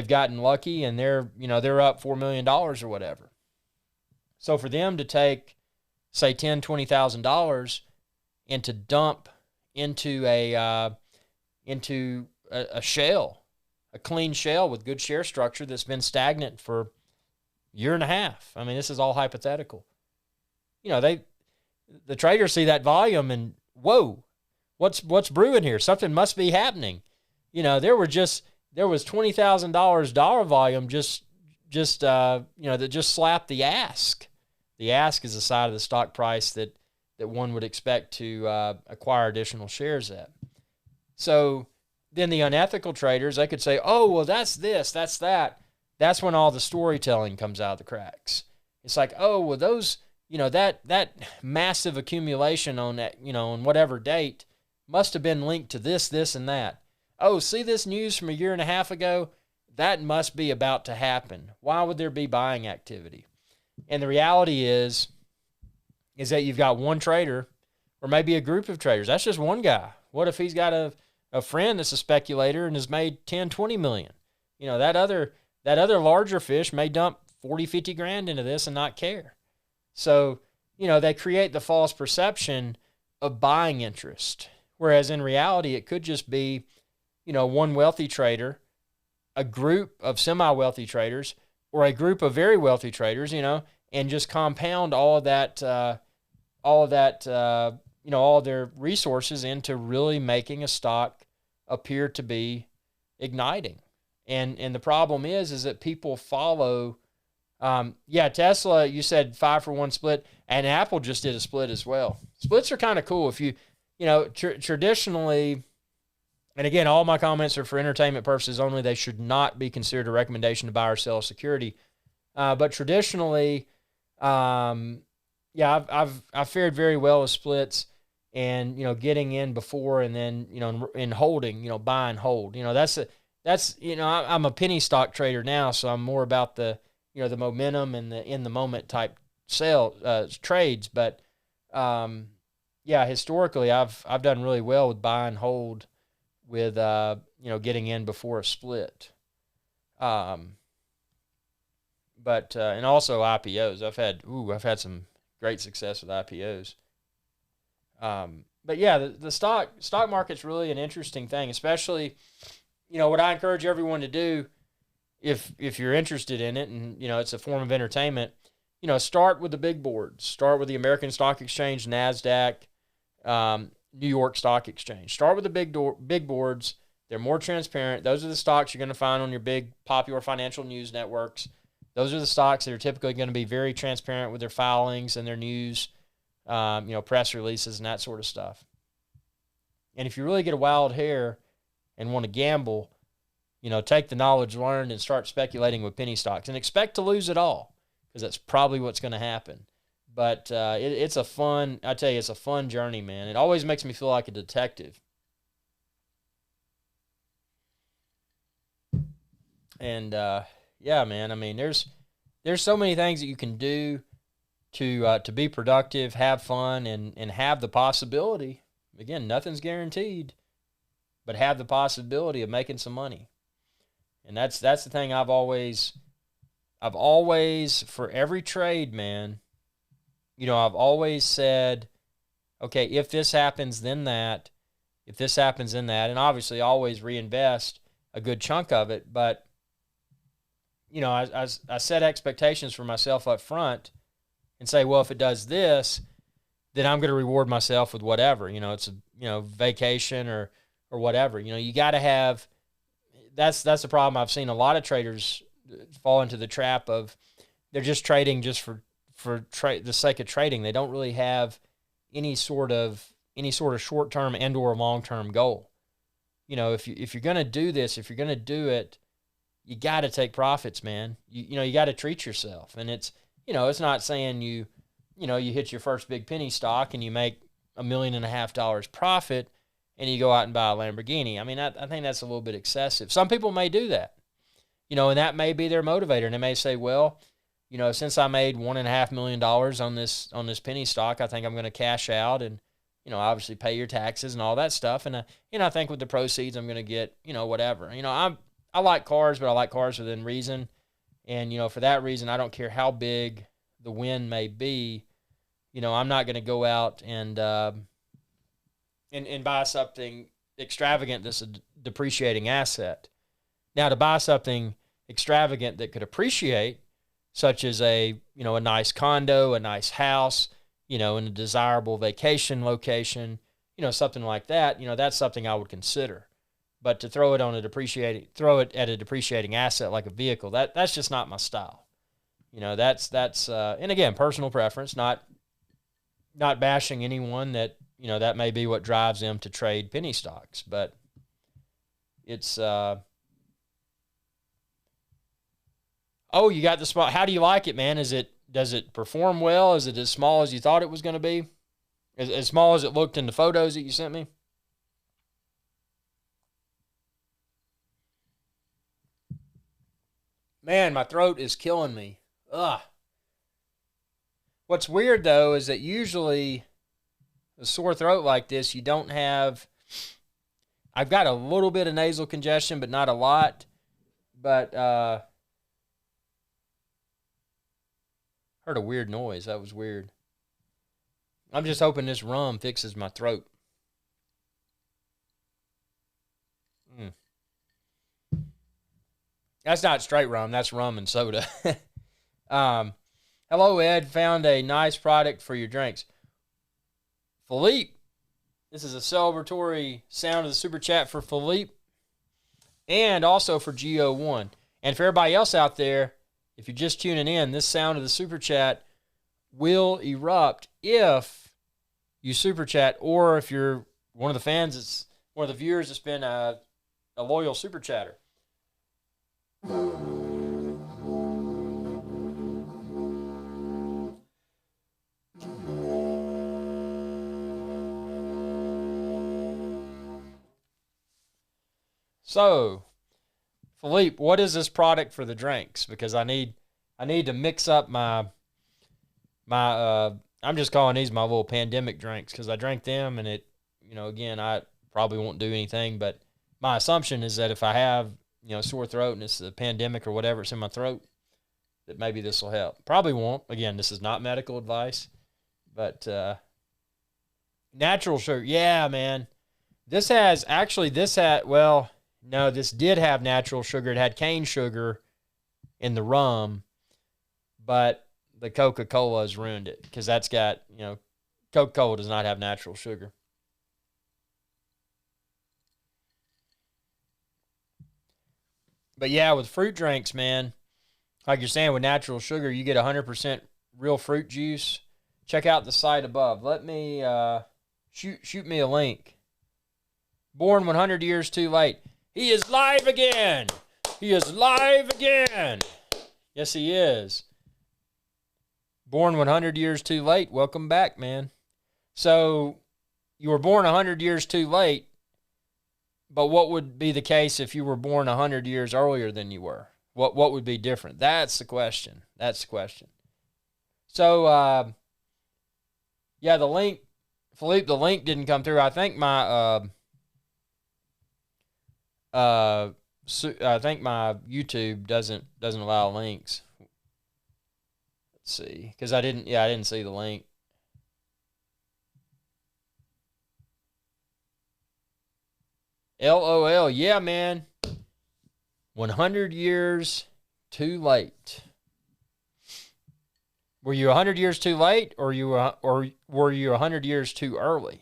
gotten lucky and they're up $4 million or whatever. So for them to take, say, $10,000, $20,000 and to dump into a shell, a clean shell with good share structure that's been stagnant for a year and a half. I mean, this is all hypothetical. The traders see that volume and, whoa, what's brewing here? Something must be happening. There was $20,000 dollar volume that just slapped the ask. The ask is the side of the stock price that one would expect to acquire additional shares at. So then the unethical traders, they could say, oh, well, that's this, that's that. That's when all the storytelling comes out of the cracks. It's like, oh, well, those, that massive accumulation on that, on whatever date must have been linked to this, this, and that. Oh, see this news from a year and a half ago? That must be about to happen. Why would there be buying activity? And the reality is that you've got one trader or maybe a group of traders. That's just one guy. What if he's got a friend that's a speculator and has made 10, 20 million? That other larger fish may dump 40, 50 grand into this and not care. So, they create the false perception of buying interest. Whereas in reality, it could just be, one wealthy trader, a group of semi-wealthy traders, or a group of very wealthy traders, and just compound all their resources into really making a stock appear to be igniting. And the problem is that people follow, Tesla, you said 5-for-1 split, and Apple just did a split as well. Splits are kind of cool. If traditionally, and again, all my comments are for entertainment purposes only. They should not be considered a recommendation to buy or sell a security. But traditionally, I've fared very well with splits and, getting in before and then, in holding, buy and hold. I'm a penny stock trader now, so I'm more about the momentum and the in the moment type trades. But historically, I've done really well with buy and hold with getting in before a split. But and also IPOs. I've had some great success with IPOs. But yeah, the stock market's really an interesting thing, especially, what I encourage everyone to do if you're interested in it, and it's a form of entertainment. Start with the big boards. Start with the American Stock Exchange, NASDAQ, New York Stock Exchange. Start with the big boards. They're more transparent. Those are the stocks you're going to find on your big popular financial news networks. Those are the stocks that are typically going to be very transparent with their filings and their news, press releases and that sort of stuff. And if you really get a wild hair and want to gamble, take the knowledge learned and start speculating with penny stocks and expect to lose it all, because that's probably what's going to happen. But it's a fun journey, man. It always makes me feel like a detective. And yeah, man. I mean, there's so many things that you can do to be productive, have fun, and have the possibility. Again, nothing's guaranteed, but have the possibility of making some money. And that's the thing I've always for every trade, man. I've always said, okay, if this happens, then that. If this happens, then that, and obviously always reinvest a good chunk of it, but I set expectations for myself up front and say, well, if it does this, then I'm going to reward myself with whatever. It's a vacation or whatever. You got to have. That's the problem. I've seen a lot of traders fall into the trap of they're just trading just for the sake of trading. They don't really have any sort of short-term and or long-term goal. If you're going to do this, if you're going to do it, you got to take profits, man. You got to treat yourself. And it's not saying you hit your first big penny stock and you make $1.5 million profit and you go out and buy a Lamborghini. I mean, I think that's a little bit excessive. Some people may do that, and that may be their motivator. And they may say, well, since I made $1.5 million on this penny stock, I think I'm going to cash out and, obviously pay your taxes and all that stuff. And, I think with the proceeds, I'm going to get, whatever. I like cars, but I like cars within reason. And, for that reason, I don't care how big the win may be. I'm not going to go out and buy something extravagant that's a depreciating asset. Now, to buy something extravagant that could appreciate, such as a nice condo, a nice house, in a desirable vacation location, something like that, that's something I would consider. But to throw it at a depreciating asset like a vehicle, that's just not my style. That's and again, personal preference, not bashing anyone that, that may be what drives them to trade penny stocks, but it's, oh, you got the spot. How do you like it, man? Does it perform well? Is it as small as you thought it was going to be? As small as it looked in the photos that you sent me? Man, my throat is killing me. Ugh. What's weird, though, is that usually a sore throat like this, you don't have... I've got a little bit of nasal congestion, but not a lot. But, heard a weird noise. That was weird. I'm just hoping this rum fixes my throat. That's not straight rum. That's rum and soda. Hello, Ed. Found a nice product for your drinks. Philippe. This is a celebratory sound of the super chat for Philippe and also for GO1. And for everybody else out there, if you're just tuning in, this sound of the super chat will erupt if you super chat, or if you're one of the fans, it's one of the viewers that's been a loyal super chatter. So, Philippe, what is this product for the drinks? Because I need to mix up my I'm just calling these my little pandemic drinks, because I drank them and it, again, I probably won't do anything but my assumption is that if I have, sore throat and it's a pandemic or whatever, it's in my throat, that maybe this will help. Probably won't. Again, this is not medical advice, but natural sugar. Yeah, man. This did have natural sugar. It had cane sugar in the rum, but the Coca-Cola has ruined it because that's got, Coca-Cola does not have natural sugar. But yeah, with fruit drinks, man, like you're saying, with natural sugar, you get 100% real fruit juice. Check out the site above. Let me shoot me a link. Born 100 years too late. He is live again. He is live again. Yes, he is. Born 100 years too late. Welcome back, man. So you were born 100 years too late. But what would be the case if you were born 100 years earlier than you were? What would be different? That's the question. So, the link, Philippe, the link didn't come through. I think my YouTube doesn't allow links. Let's see, because I didn't see the link. LOL, yeah, man. 100 years too late. Were you 100 years too late, or were you 100 years too early?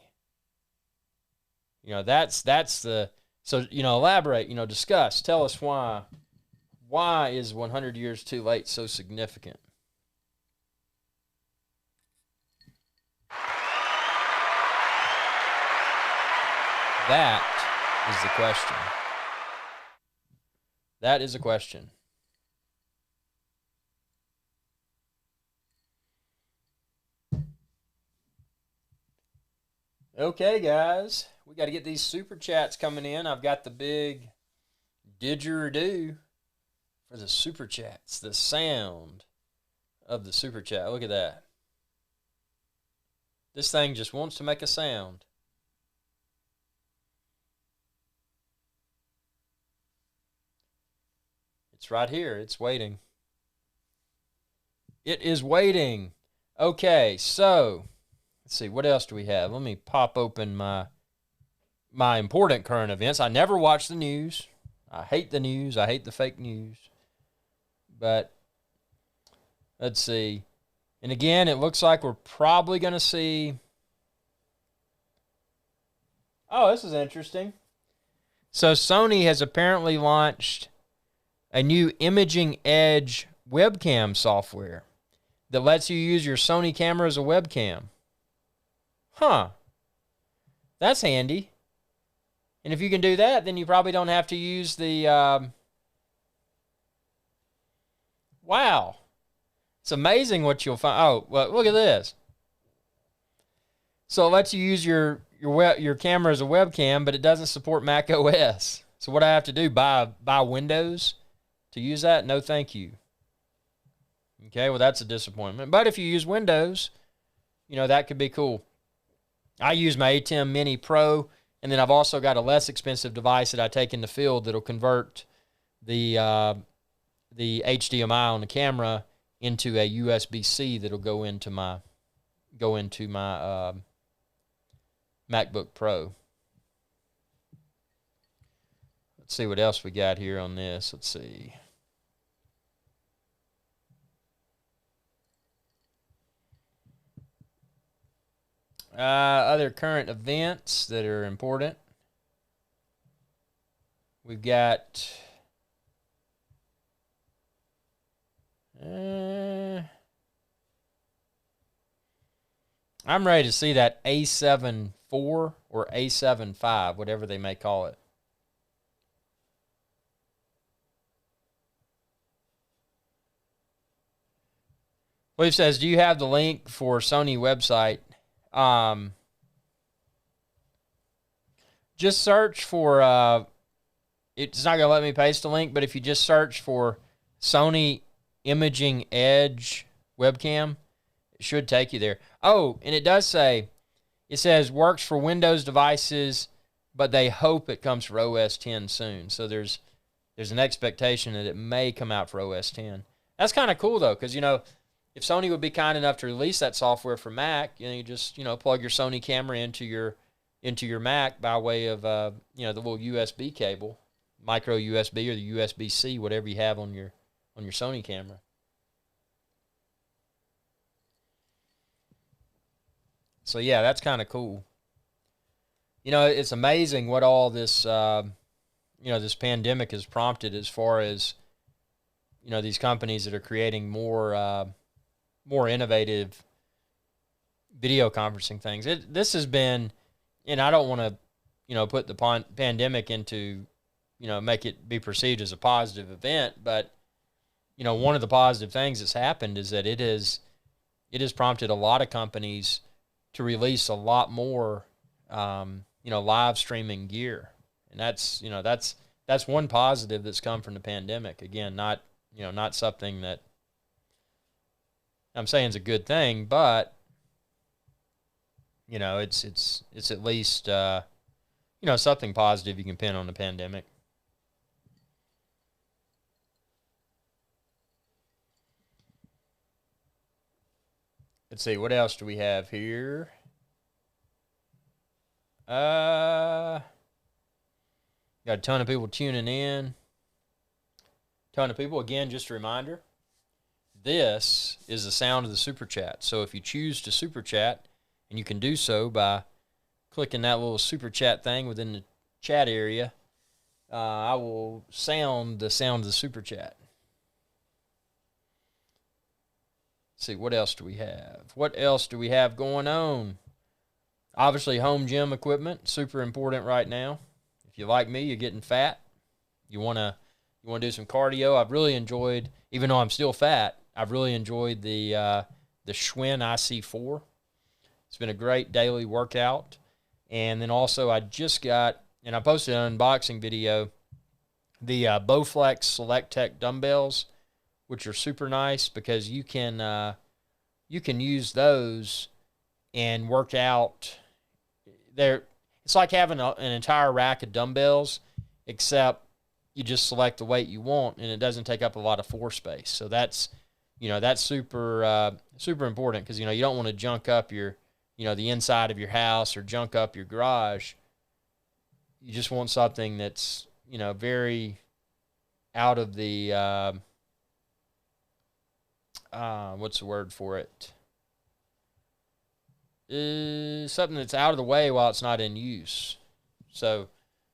That's the, so, elaborate, discuss, tell us why. Why is 100 years too late so significant? That is the question. That is a question. Okay, guys. We got to get these super chats coming in. I've got the big didgeridoo for the super chats. The sound of the super chat. Look at that. This thing just wants to make a sound. It's right here. It's waiting. It is waiting. Okay, so let's see. What else do we have? Let me pop open my important current events. I never watch the news. I hate the news. I hate the fake news. But let's see. And again, it looks like we're probably going to see. Oh, this is interesting. So Sony has apparently launched a new Imaging Edge webcam software that lets you use your Sony camera as a webcam. Huh. That's handy. And if you can do that, then you probably don't have to use the... Wow. It's amazing what you'll find. Oh, well, look at this. So it lets you use your camera as a webcam, but it doesn't support Mac OS. So what I have to do, buy Windows to use that? No, thank you. Okay, well, that's a disappointment. But if you use Windows, that could be cool. I use my ATEM Mini Pro, and then I've also got a less expensive device that I take in the field that'll convert the HDMI on the camera into a USB-C that'll go into my MacBook Pro. Let's see what else we got here on this. Let's see. Other current events that are important. We've got I'm ready to see that A7 IV or A7 V, whatever they may call it. William says, do you have the link for Sony website? Just search for, it's not going to let me paste a link, but if you just search for Sony Imaging Edge webcam, it should take you there. Oh, and it does say, it says works for Windows devices but they hope it comes for OS 10 soon. So there's an expectation that it may come out for OS 10. That's kind of cool though, because if Sony would be kind enough to release that software for Mac, you just plug your Sony camera into your Mac by way of the little USB cable, micro USB or the USB-C, whatever you have on your Sony camera. So yeah, that's kind of cool. It's amazing what all this this pandemic has prompted as far as these companies that are creating more innovative video conferencing things. This has been, and I don't want to put the pandemic into make it be perceived as a positive event, but one of the positive things that's happened is that it has prompted a lot of companies to release a lot more live streaming gear, and that's one positive that's come from the pandemic. Again, not something that I'm saying is a good thing, but it's at least something positive you can pin on the pandemic. Let's see, what else do we have here? Got a ton of people tuning in. Ton of people. Again, just a reminder, this is the sound of the Super Chat. So if you choose to Super Chat, and you can do so by clicking that little Super Chat thing within the chat area, I will sound the sound of the Super Chat. Let's see, what else do we have? What else do we have going on? Obviously, home gym equipment, super important right now. If you're like me, you're getting fat. You want to do some cardio. I've really enjoyed, even though I'm still fat, I've really enjoyed the Schwinn IC4. It's been a great daily workout. And then also I just got, and I posted an unboxing video, the Bowflex Select Tech dumbbells, which are super nice because you can use those and work out. It's like having an entire rack of dumbbells, except you just select the weight you want, and it doesn't take up a lot of floor space. So that's super super important because you don't want to junk up your the inside of your house or junk up your garage. You just want something that's very out of the what's the word for it? Something that's out of the way while it's not in use. So,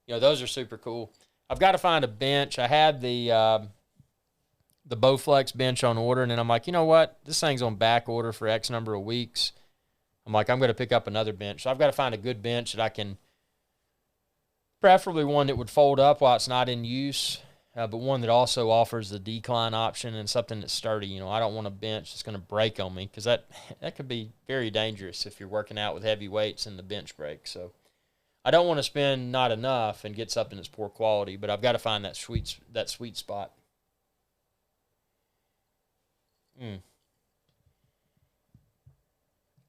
those are super cool. I've got to find a bench. I had the Bowflex bench on order, and then I'm like, you know what? This thing's on back order for X number of weeks. I'm like, I'm going to pick up another bench. So I've got to find a good bench that I can, preferably one that would fold up while it's not in use, but one that also offers the decline option and something that's sturdy. I don't want a bench that's going to break on me because that could be very dangerous if you're working out with heavy weights and the bench breaks. So I don't want to spend not enough and get something that's poor quality, but I've got to find that sweet spot.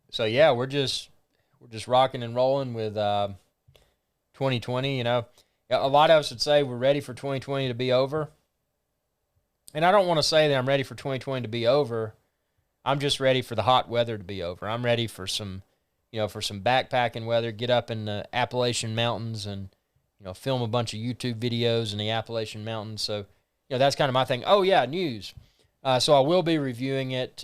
So yeah, we're just rocking and rolling with 2020. A lot of us would say we're ready for 2020 to be over, and I don't want to say that I'm ready for 2020 to be over. I'm just ready for the hot weather to be over. I'm ready for some backpacking weather. Get up in the Appalachian Mountains and film a bunch of YouTube videos in the Appalachian Mountains. So that's kind of my thing. Oh yeah, news. So I will be reviewing it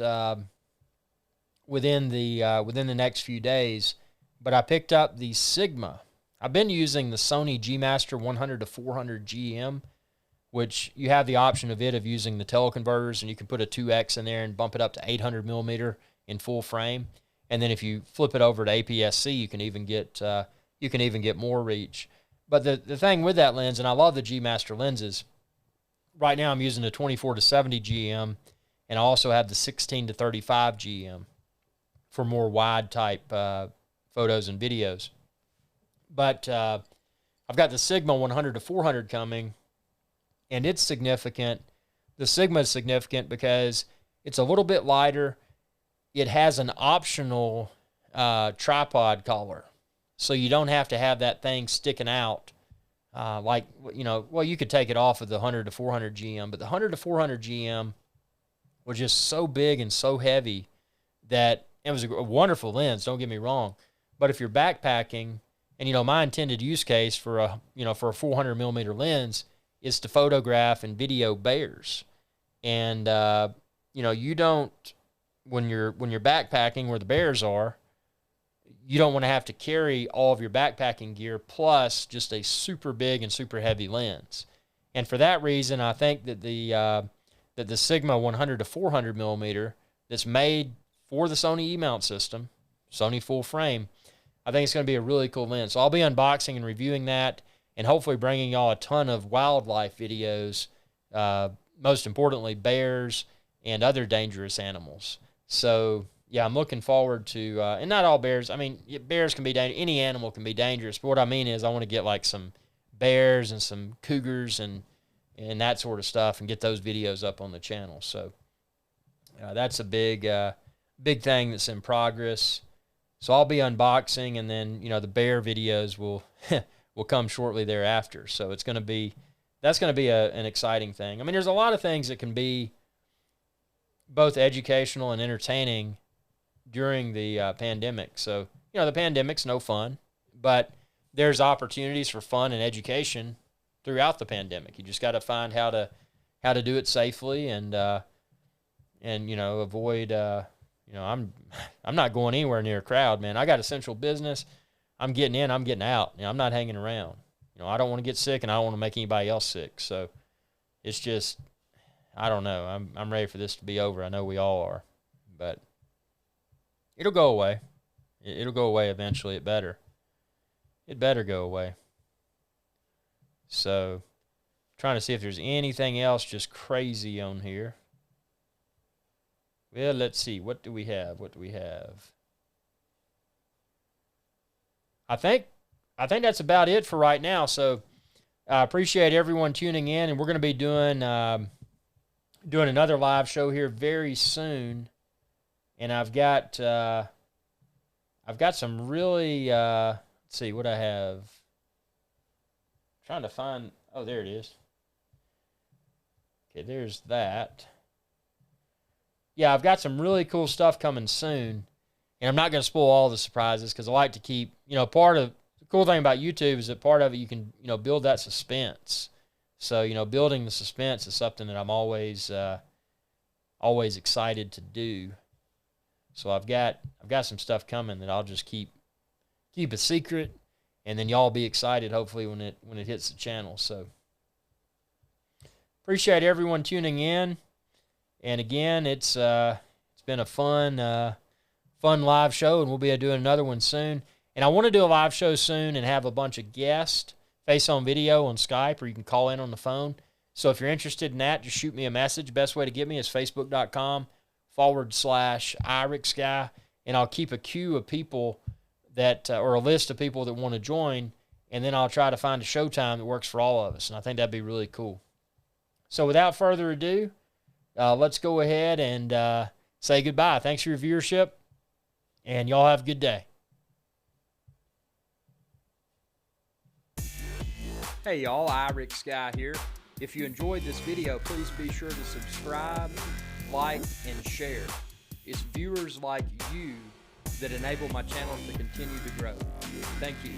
within the next few days. But I picked up the Sigma. I've been using the Sony G Master 100 to 400 GM, which you have the option of using the teleconverters, and you can put a 2X in there and bump it up to 800 millimeter in full frame. And then if you flip it over to APS-C, you can even get more reach. But the thing with that lens, and I love the G Master lenses. Right now I'm using the 24 to 70 GM, and I also have the 16 to 35 GM for more wide type photos and videos. But I've got the Sigma 100 to 400 coming, and it's significant. The Sigma is significant because it's a little bit lighter. It has an optional tripod collar. so you don't have to have that thing sticking out. Like, well, you could take it off of the 100 to 400 GM, but the 100 to 400 GM was just so big and so heavy that it was a wonderful lens, don't get me wrong. But if you're backpacking, and, my intended use case for a 400 millimeter lens is to photograph and video bears. And, you don't, when you're backpacking where the bears are, you don't want to have to carry all of your backpacking gear plus just a super big and super heavy lens. And for that reason, I think that the Sigma 100 to 400 millimeter that's made for the Sony E-mount system, Sony full frame, I think it's going to be a really cool lens. So I'll be unboxing and reviewing that, and hopefully bringing y'all a ton of wildlife videos, most importantly bears and other dangerous animals. So yeah, I'm looking forward to, and not all bears. I mean, bears can be dangerous. Any animal can be dangerous. But what I mean is I want to get like some bears and some cougars and that sort of stuff and get those videos up on the channel. So that's a big thing that's in progress. So I'll be unboxing, and then, the bear videos will come shortly thereafter. So that's going to be an exciting thing. I mean, there's a lot of things that can be both educational and entertaining during the pandemic. So, the pandemic's no fun, but there's opportunities for fun and education throughout the pandemic. You just got to find how to do it safely and avoid, I'm not going anywhere near a crowd, man. I got essential business. I'm getting in, I'm getting out. I'm not hanging around. I don't want to get sick, and I don't want to make anybody else sick. So it's just, I don't know. I'm ready for this to be over. I know we all are, but it'll go away. It'll go away eventually. It better go away. So, trying to see if there's anything else just crazy on here. Well, let's see. What do we have? I think that's about it for right now. So, I appreciate everyone tuning in, and we're going to be doing another live show here very soon. And I've got some really, let's see what I have. Trying to find, oh, there it is. Okay, there's that. Yeah, I've got some really cool stuff coming soon. And I'm not going to spoil all the surprises because I like to keep, part of the cool thing about YouTube is that part of it you can, build that suspense. So, building the suspense is something that I'm always excited to do. So I've got some stuff coming that I'll just keep a secret, and then y'all be excited hopefully when it hits the channel. So appreciate everyone tuning in. And again, it's been a fun live show, and we'll be doing another one soon. And I want to do a live show soon and have a bunch of guests face on video on Skype, or you can call in on the phone. So if you're interested in that, just shoot me a message. Best way to get me is facebook.com/IrixGuy, and I'll keep a queue of people that, or a list of people that want to join, and then I'll try to find a showtime that works for all of us, and I think that'd be really cool. So without further ado, let's go ahead and say goodbye. Thanks for your viewership, and y'all have a good day. Hey y'all, IrixGuy here. If you enjoyed this video, please be sure to subscribe, like, and share. It's viewers like you that enable my channel to continue to grow. Thank you.